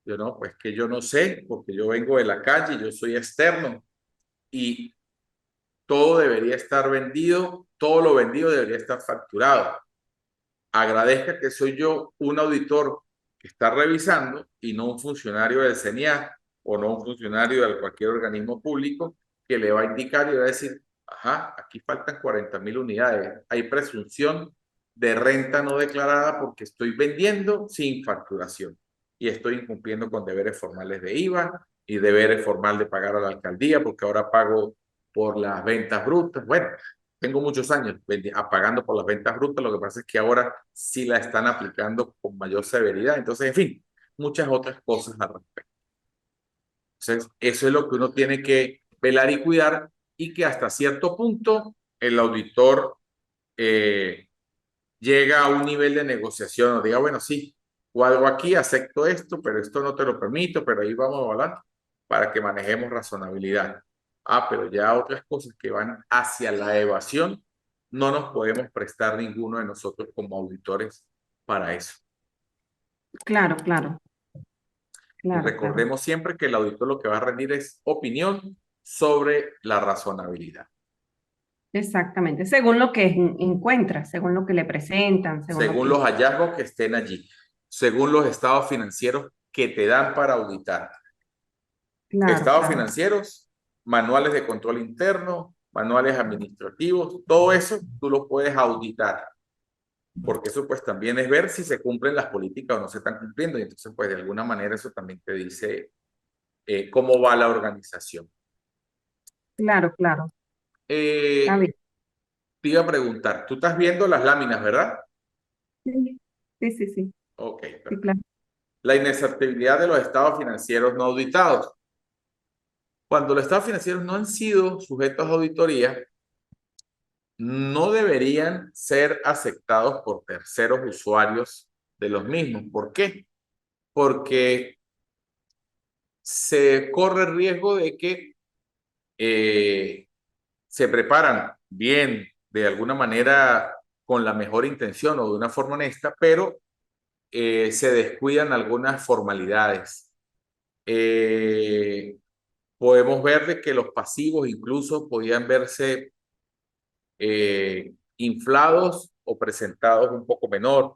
A: Yo no, pues que yo no sé, porque yo vengo de la calle, yo soy externo y todo debería estar vendido, todo lo vendido debería estar facturado. Agradezca que soy yo un auditor que está revisando y no un funcionario del CENIAT o no un funcionario de cualquier organismo público que le va a indicar y va a decir, ajá, aquí faltan 40.000 unidades. Hay presunción de renta no declarada porque estoy vendiendo sin facturación y estoy incumpliendo con deberes formales de IVA y deberes formales de pagar a la alcaldía porque ahora pago por las ventas brutas. Bueno, tengo muchos años pagando por las ventas brutas, lo que pasa es que ahora sí la están aplicando con mayor severidad. Entonces, en fin, muchas otras cosas al respecto. Entonces, eso es lo que uno tiene que velar y cuidar y que hasta cierto punto el auditor llega a un nivel de negociación o diga, bueno, sí, o algo aquí, acepto esto, pero esto no te lo permito, pero ahí vamos a hablar para que manejemos razonabilidad. Ah, pero ya otras cosas que van hacia la evasión, no nos podemos prestar ninguno de nosotros como auditores para eso.
B: Claro, claro,
A: Y
B: claro, claro.
A: recordemos siempre que el auditor lo que va a rendir es opinión sobre la razonabilidad,
B: Exactamente. Según lo que encuentra, según lo que le presentan, según lo
A: según
B: que...
A: los hallazgos que estén allí, según los estados financieros que te dan para auditar.
B: Claro,
A: Estados
B: claro.
A: financieros, manuales de control interno, manuales administrativos, todo eso tú lo puedes auditar, porque eso pues también es ver si se cumplen las políticas o no se están cumpliendo, y entonces pues de alguna manera eso también te dice cómo va la organización.
B: Claro, claro. Está
A: Eh,
B: bien.
A: te iba a preguntar, tú estás viendo las láminas, ¿verdad?
B: Sí, sí, sí, sí,
A: Ok,
B: sí,
A: perfecto.
B: claro.
A: La inexactibilidad de los estados financieros no auditados. Cuando los estados financieros no han sido sujetos a auditoría, no deberían ser aceptados por terceros usuarios de los mismos. ¿Por qué? Porque se corre el riesgo de que se preparan bien, de alguna manera con la mejor intención o de una forma honesta, pero se descuidan algunas formalidades. Podemos ver de que los pasivos incluso podían verse inflados o presentados un poco menor.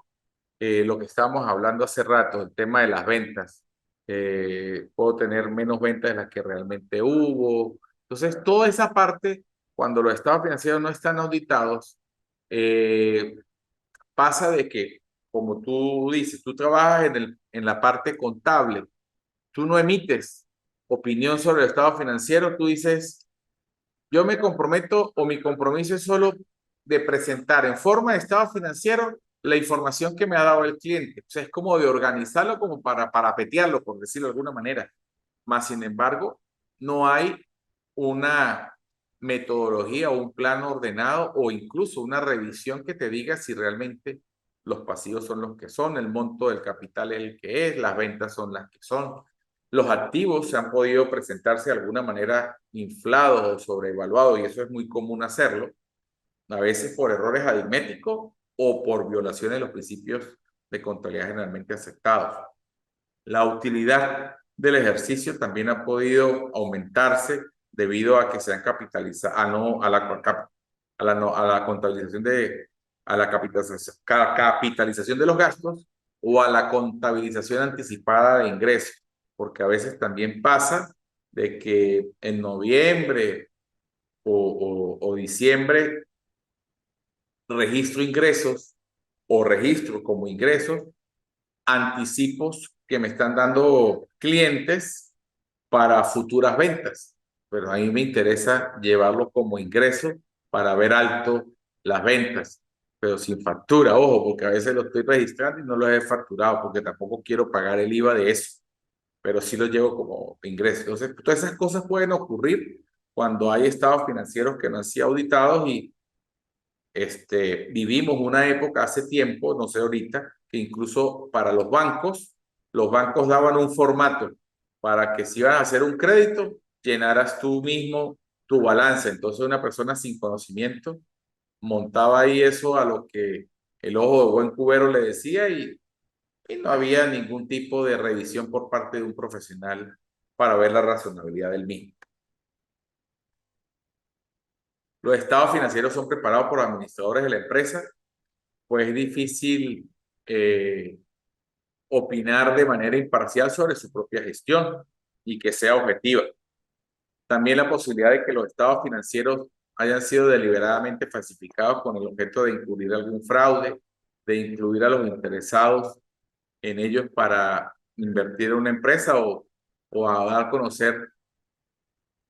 A: Lo que estábamos hablando hace rato, el tema de las ventas. Puedo tener menos ventas de las que realmente hubo. Entonces, toda esa parte, cuando los estados financieros no están auditados, eh, pasa de que, como tú dices, tú trabajas en la parte contable, tú no emites opinión sobre el estado financiero, tú dices, yo me comprometo o mi compromiso es solo de presentar en forma de estado financiero la información que me ha dado el cliente. O sea, es como de organizarlo como para parapetearlo, por decirlo de alguna manera. Más sin embargo, no hay una metodología o un plan ordenado o incluso una revisión que te diga si realmente los pasivos son los que son, el monto del capital es el que es, las ventas son las que son. Los activos se han podido presentarse de alguna manera inflados o sobrevaluados y eso es muy común hacerlo, a veces por errores aritméticos o por violaciones de los principios de contabilidad generalmente aceptados. La utilidad del ejercicio también ha podido aumentarse debido a que se han capitalizado, a la contabilización a la capitalización de los gastos o a la contabilización anticipada de ingresos, porque a veces también pasa de que en noviembre o diciembre registro ingresos o registro como ingresos anticipos que me están dando clientes para futuras ventas, pero a mí me interesa llevarlo como ingreso para ver alto las ventas, pero sin factura, ojo, porque a veces lo estoy registrando y no lo he facturado, porque tampoco quiero pagar el IVA de eso, pero sí lo llevo como ingreso. Entonces, todas esas cosas pueden ocurrir cuando hay estados financieros que no han sido auditados y vivimos una época hace tiempo, no sé ahorita, que incluso para los bancos daban un formato para que si ibas a hacer un crédito, llenaras tú mismo tu balance. Entonces una persona sin conocimiento montaba ahí eso a lo que el ojo de buen cubero le decía y no había ningún tipo de revisión por parte de un profesional para ver la razonabilidad del mismo. Los estados financieros son preparados por administradores de la empresa, pues es difícil eh, opinar de manera imparcial sobre su propia gestión y que sea objetiva. También la posibilidad de que los estados financieros hayan sido deliberadamente falsificados con el objeto de incurrir algún fraude, de incluir a los interesados en ellos para invertir en una empresa o a dar a conocer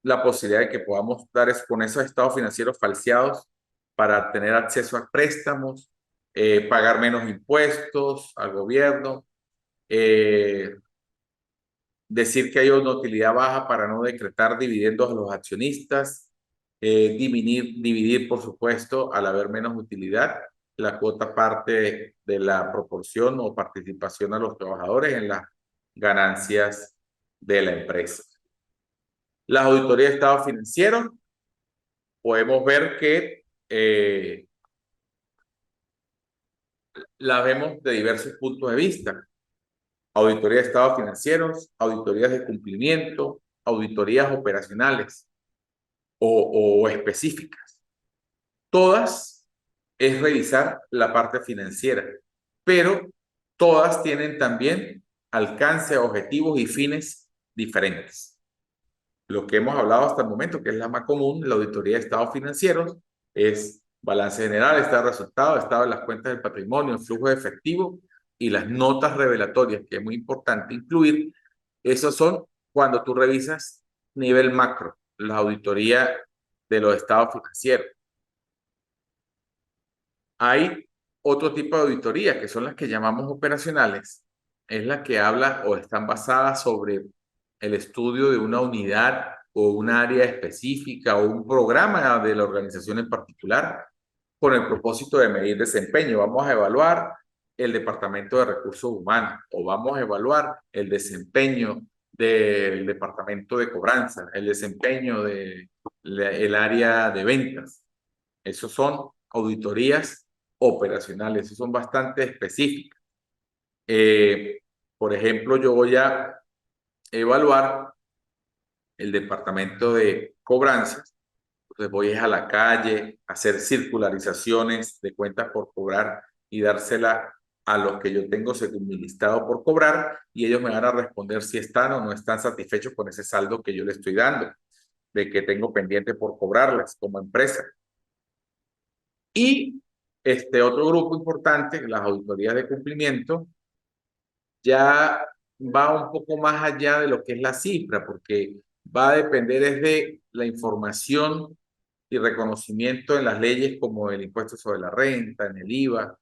A: la posibilidad de que podamos dar con esos estados financieros falseados para tener acceso a préstamos, pagar menos impuestos al gobierno, decir que hay una utilidad baja para no decretar dividendos a los accionistas, dividir, por supuesto, al haber menos utilidad, la cuota parte de la proporción o participación a los trabajadores en las ganancias de la empresa. Las auditorías de estado financiero, podemos ver que las vemos de diversos puntos de vista. Auditoría de estados financieros, auditorías de cumplimiento, auditorías operacionales o específicas. Todas es revisar la parte financiera, pero todas tienen también alcance, objetivos y fines diferentes. Lo que hemos hablado hasta el momento, que es la más común, la auditoría de estados financieros, es balance general, estado de resultados, estado de las cuentas del patrimonio, el flujo de efectivo y las notas revelatorias, que es muy importante incluir. Esos son cuando tú revisas nivel macro, la auditoría de los estados financieros. Hay otro tipo de auditoría, que son las que llamamos operacionales, es la que habla o están basadas sobre el estudio de una unidad o un área específica o un programa de la organización en particular con el propósito de medir desempeño. Vamos a evaluar el Departamento de Recursos Humanos o vamos a evaluar el desempeño del Departamento de Cobranza, el desempeño del área de ventas. Esos son auditorías operacionales, esos son bastante específicas. Por ejemplo, yo voy a evaluar el departamento de cobranzas, entonces voy a la calle a hacer circularizaciones de cuentas por cobrar y dársela a los que yo tengo según mi listado por cobrar y ellos me van a responder si están o no están satisfechos con ese saldo que yo le estoy dando, de que tengo pendiente por cobrarlas como empresa. Y este otro grupo importante, las auditorías de cumplimiento, ya va un poco más allá de lo que es la cifra, porque va a depender de la información y reconocimiento en las leyes como el impuesto sobre la renta, en el IVA,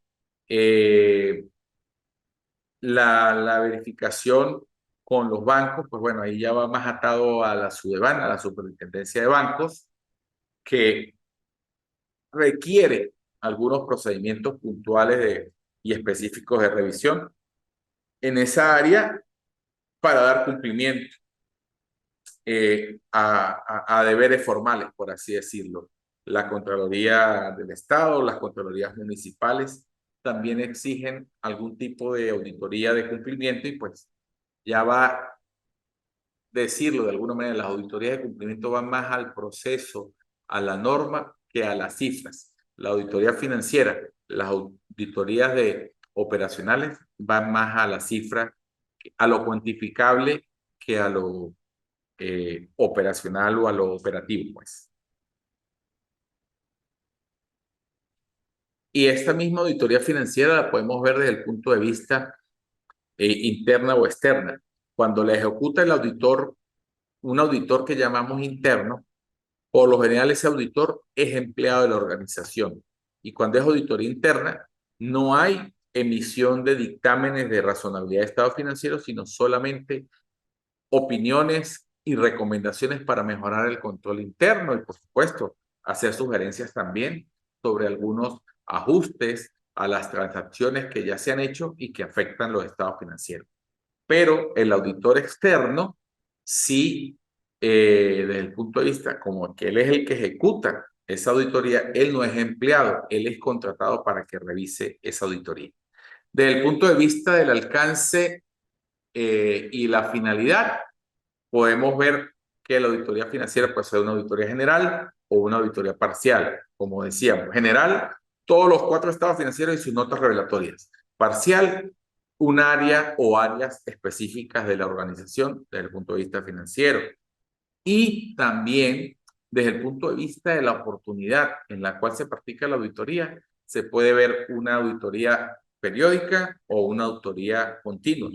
A: la verificación con los bancos, pues bueno, ahí ya va más atado a la SUDEBAN, a la Superintendencia de Bancos, que requiere algunos procedimientos puntuales y específicos de revisión en esa área para dar cumplimiento a deberes formales, por así decirlo. La Contraloría del Estado, las Contralorías municipales también exigen algún tipo de auditoría de cumplimiento y pues ya va a decirlo de alguna manera, las auditorías de cumplimiento van más al proceso, a la norma, que a las cifras. La auditoría financiera, las auditorías de operacionales van más a la cifra, a lo cuantificable que a lo operacional o a lo operativo, pues. Y esta misma auditoría financiera la podemos ver desde el punto de vista interna o externa. Cuando la ejecuta el auditor, un auditor que llamamos interno, por lo general ese auditor es empleado de la organización. Y cuando es auditoría interna, no hay emisión de dictámenes de razonabilidad de estado financiero, sino solamente opiniones y recomendaciones para mejorar el control interno y, por supuesto, hacer sugerencias también sobre algunos ajustes a las transacciones que ya se han hecho y que afectan los estados financieros. Pero el auditor externo, sí, desde el punto de vista como que él es el que ejecuta esa auditoría, él no es empleado, él es contratado para que revise esa auditoría. Desde el punto de vista del alcance y la finalidad, podemos ver que la auditoría financiera puede ser una auditoría general o una auditoría parcial. Como decíamos, general, todos los 4 estados financieros y sus notas revelatorias. Parcial, un área o áreas específicas de la organización desde el punto de vista financiero. Y también desde el punto de vista de la oportunidad en la cual se practica la auditoría, se puede ver una auditoría periódica o una auditoría continua.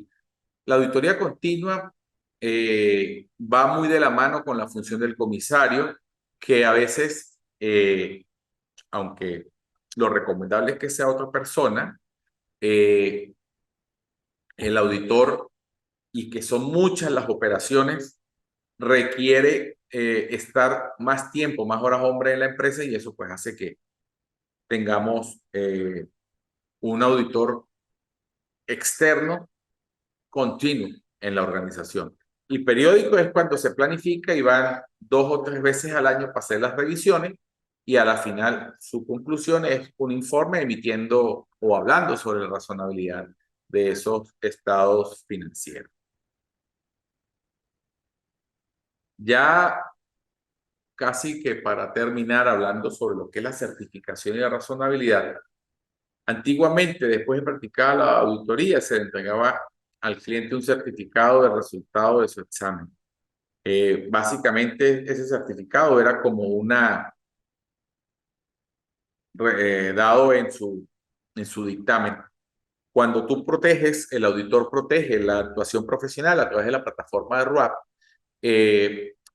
A: La auditoría continua va muy de la mano con la función del comisario, que a veces aunque lo recomendable es que sea otra persona, el auditor, y que son muchas las operaciones, requiere estar más tiempo, más horas hombre en la empresa, y eso pues hace que tengamos un auditor externo continuo en la organización. Y periódico es cuando se planifica y van 2 o 3 veces al año para hacer las revisiones, y a la final su conclusión es un informe emitiendo o hablando sobre la razonabilidad de esos estados financieros. Ya casi que para terminar hablando sobre lo que es la certificación y la razonabilidad, antiguamente, después de practicar la auditoría, se le entregaba al cliente un certificado de resultado de su examen. Básicamente, ese certificado era como dado en su dictamen. Cuando tú proteges, el auditor protege la actuación profesional a través de la plataforma de RUAP,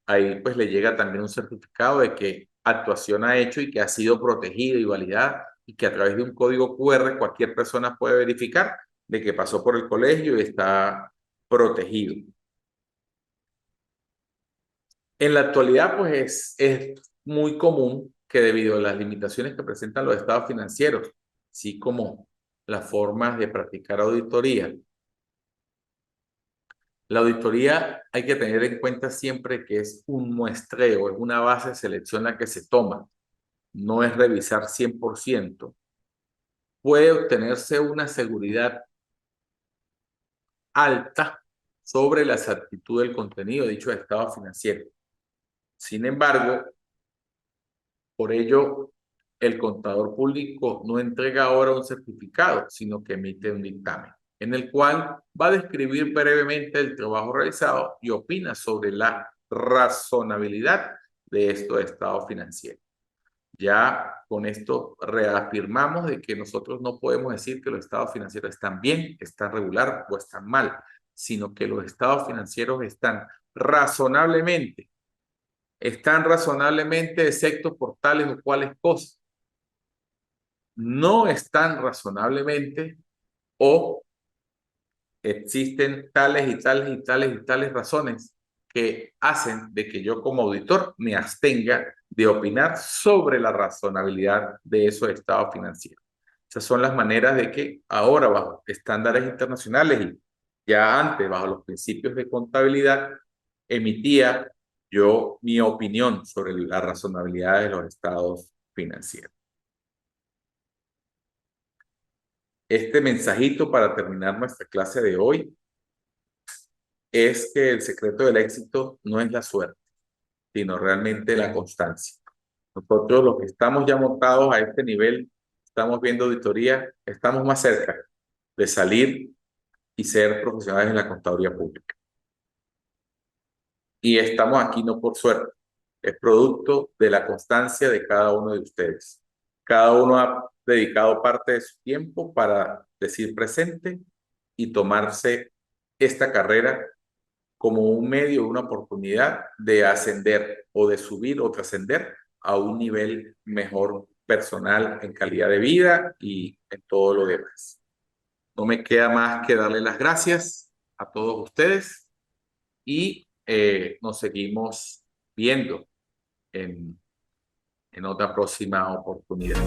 A: ahí pues le llega también un certificado de que actuación ha hecho y que ha sido protegida y validada, y que a través de un código QR cualquier persona puede verificar de que pasó por el colegio y está protegido. En la actualidad, pues es muy común que, debido a las limitaciones que presentan los estados financieros, así como las formas de practicar auditoría, la auditoría hay que tener en cuenta siempre que es un muestreo, es una base de selección la que se toma, no es revisar 100%. Puede obtenerse una seguridad alta sobre la exactitud del contenido de dicho estado financiero. Sin embargo, por ello, el contador público no entrega ahora un certificado, sino que emite un dictamen, en el cual va a describir brevemente el trabajo realizado y opina sobre la razonabilidad de estos estados financieros. Ya con esto reafirmamos de que nosotros no podemos decir que los estados financieros están bien, están regular o están mal, sino que los estados financieros están razonablemente excepto por tales o cuales cosas. No están razonablemente, o existen tales y tales y tales y tales razones que hacen de que yo como auditor me abstenga de opinar sobre la razonabilidad de esos estados financieros. Esas son las maneras de que ahora, bajo estándares internacionales y ya antes bajo los principios de contabilidad, emitía yo mi opinión sobre la razonabilidad de los estados financieros. Este mensajito para terminar nuestra clase de hoy es que el secreto del éxito no es la suerte, sino realmente la constancia. Nosotros, los que estamos ya montados a este nivel, estamos viendo auditoría, estamos más cerca de salir y ser profesionales en la contaduría pública. Y estamos aquí no por suerte, es producto de la constancia de cada uno de ustedes. Cada uno ha dedicado parte de su tiempo para decir presente y tomarse esta carrera como un medio, una oportunidad de ascender o de subir o trascender a un nivel mejor personal en calidad de vida y en todo lo demás. No me queda más que darle las gracias a todos ustedes, y nos seguimos viendo en otra próxima oportunidad.